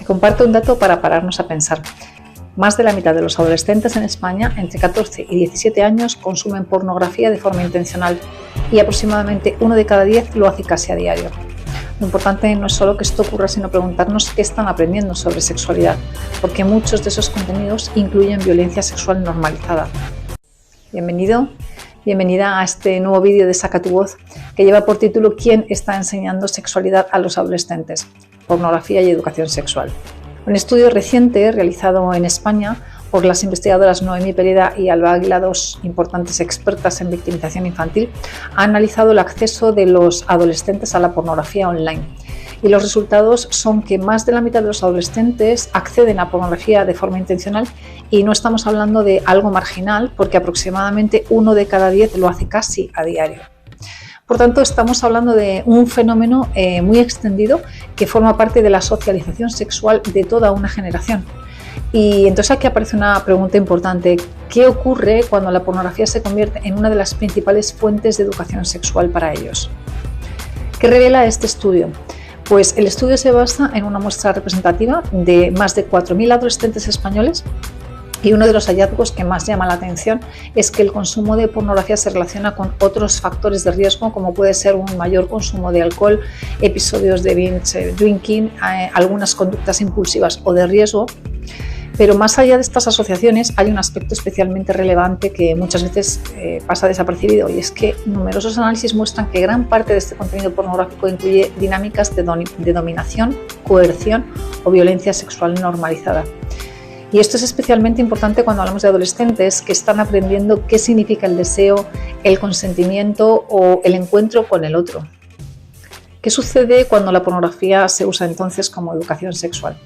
Comparto un dato para pararnos a pensar. Más de la mitad de los adolescentes en España, entre 14 y 17 años, consumen pornografía de forma intencional y aproximadamente 1 de cada 10 lo hace casi a diario. Lo importante no es solo que esto ocurra, sino preguntarnos qué están aprendiendo sobre sexualidad, porque muchos de esos contenidos incluyen violencia sexual normalizada. Bienvenido, bienvenida a este nuevo vídeo de Saca tu Voz, que lleva por título ¿Quién está enseñando sexualidad a los adolescentes? Pornografía y educación sexual. Un estudio reciente realizado en España por las investigadoras Noemí Pereda y Alba Águila, dos importantes expertas en victimización infantil, ha analizado el acceso de los adolescentes a la pornografía online. Y los resultados son que más de la mitad de los adolescentes acceden a pornografía de forma intencional, y no estamos hablando de algo marginal, porque aproximadamente 1 de cada 10 lo hace casi a diario. Por tanto, estamos hablando de un fenómeno muy extendido que forma parte de la socialización sexual de toda una generación. Y entonces aquí aparece una pregunta importante: ¿qué ocurre cuando la pornografía se convierte en una de las principales fuentes de educación sexual para ellos? ¿Qué revela este estudio? Pues el estudio se basa en una muestra representativa de más de 4.000 adolescentes españoles. Y uno de los hallazgos que más llama la atención es que el consumo de pornografía se relaciona con otros factores de riesgo, como puede ser un mayor consumo de alcohol, episodios de binge drinking, algunas conductas impulsivas o de riesgo. Pero más allá de estas asociaciones hay un aspecto especialmente relevante que muchas veces pasa desapercibido, y es que numerosos análisis muestran que gran parte de este contenido pornográfico incluye dinámicas de dominación, coerción o violencia sexual normalizada. Y esto es especialmente importante cuando hablamos de adolescentes que están aprendiendo qué significa el deseo, el consentimiento o el encuentro con el otro. ¿Qué sucede cuando la pornografía se usa entonces como educación sexual?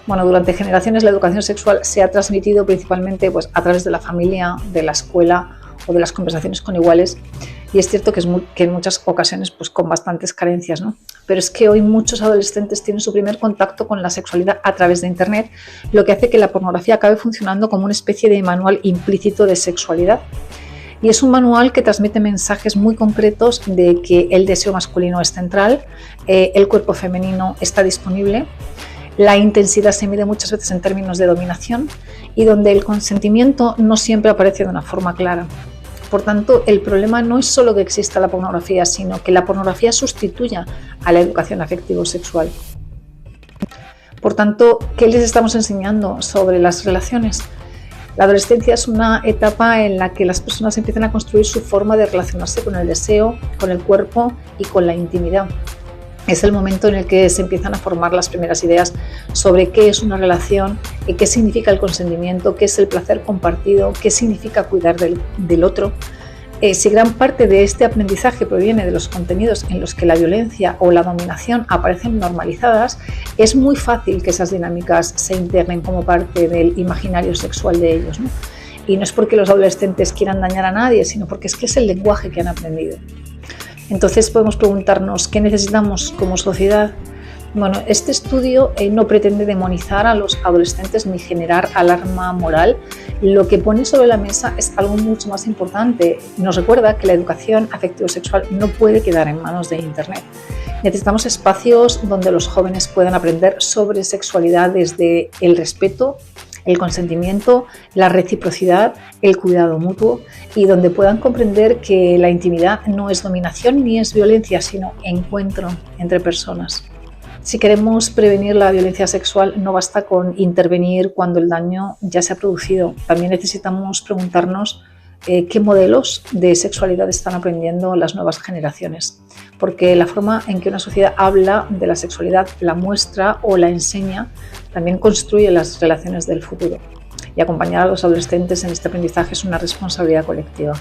Bueno, durante generaciones la educación sexual se ha transmitido principalmente a través de la familia, de la escuela o de las conversaciones con iguales, y es cierto que en muchas ocasiones con bastantes carencias, ¿no? Pero es que hoy muchos adolescentes tienen su primer contacto con la sexualidad a través de Internet, lo que hace que la pornografía acabe funcionando como una especie de manual implícito de sexualidad. Y es un manual que transmite mensajes muy concretos de que el deseo masculino es central, el cuerpo femenino está disponible, la intensidad se mide muchas veces en términos de dominación, y donde el consentimiento no siempre aparece de una forma clara. Por tanto, el problema no es solo que exista la pornografía, sino que la pornografía sustituya a la educación afectivo-sexual. Por tanto, ¿qué les estamos enseñando sobre las relaciones? La adolescencia es una etapa en la que las personas empiezan a construir su forma de relacionarse con el deseo, con el cuerpo y con la intimidad. Es el momento en el que se empiezan a formar las primeras ideas sobre qué es una relación, qué significa el consentimiento, qué es el placer compartido, qué significa cuidar del otro. Si gran parte de este aprendizaje proviene de los contenidos en los que la violencia o la dominación aparecen normalizadas, es muy fácil que esas dinámicas se integren como parte del imaginario sexual de ellos, ¿no? Y no es porque los adolescentes quieran dañar a nadie, sino porque es el lenguaje que han aprendido. Entonces podemos preguntarnos qué necesitamos como sociedad. Bueno, este estudio no pretende demonizar a los adolescentes ni generar alarma moral. Lo que pone sobre la mesa es algo mucho más importante. Nos recuerda que la educación afectivo-sexual no puede quedar en manos de Internet. Necesitamos espacios donde los jóvenes puedan aprender sobre sexualidad desde el respeto, el consentimiento, la reciprocidad, el cuidado mutuo, y donde puedan comprender que la intimidad no es dominación ni es violencia, sino encuentro entre personas. Si queremos prevenir la violencia sexual, no basta con intervenir cuando el daño ya se ha producido. También necesitamos preguntarnos qué modelos de sexualidad están aprendiendo las nuevas generaciones, porque la forma en que una sociedad habla de la sexualidad, la muestra o la enseña, también construye las relaciones del futuro. Y acompañar a los adolescentes en este aprendizaje es una responsabilidad colectiva.